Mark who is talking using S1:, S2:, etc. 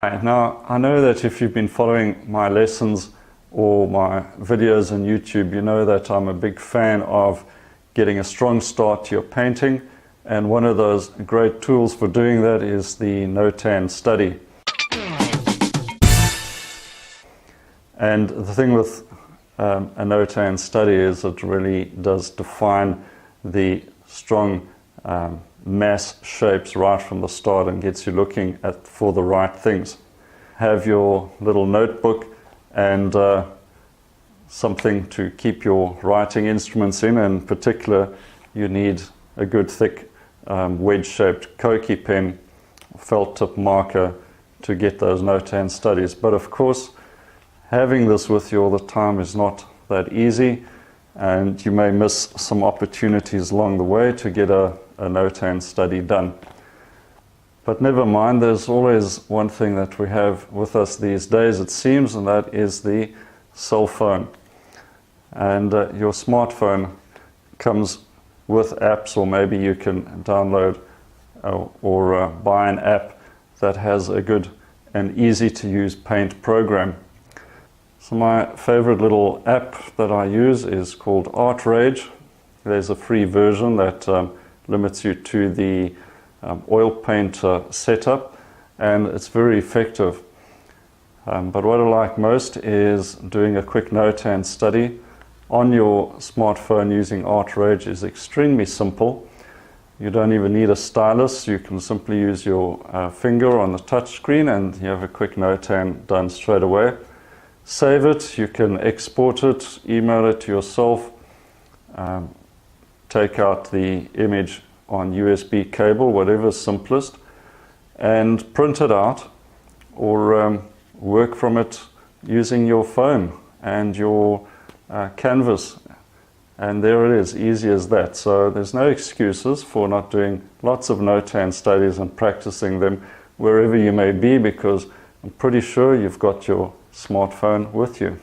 S1: Right, now, I know that if you've been following my lessons or my videos on YouTube, you know that I'm a big fan of getting a strong start to your painting, and one of those great tools for doing that is the Notan study. And the thing with a Notan study is it really does define the strong mass shapes right from the start and gets you looking for the right things. Have your little notebook and something to keep your writing instruments in particular, you need a good thick wedge-shaped Koki pen, felt tip marker to get those Notan studies. But of course, having this with you all the time is not that easy, and you may miss some opportunities along the way to get a Notan study done. But never mind, there's always one thing that we have with us these days, it seems, and that is the cell phone. And your smartphone comes with apps, or maybe you can download or buy an app that has a good and easy to use paint program. So my favorite little app that I use is called Art Rage. There's a free version that limits you to the oil paint setup, and it's very effective. But what I like most is doing a quick Notan study on your smartphone using Art Rage. Is extremely simple. You don't even need a stylus. You can simply use your finger on the touch screen and you have a quick Notan done straight away. Save it, you can export it, email it to yourself, take out the image on USB cable, whatever's simplest, and print it out, or work from it using your phone and your canvas. And there it is, easy as that. So there's no excuses for not doing lots of Notan studies and practicing them wherever you may be, because I'm pretty sure you've got your smartphone with you.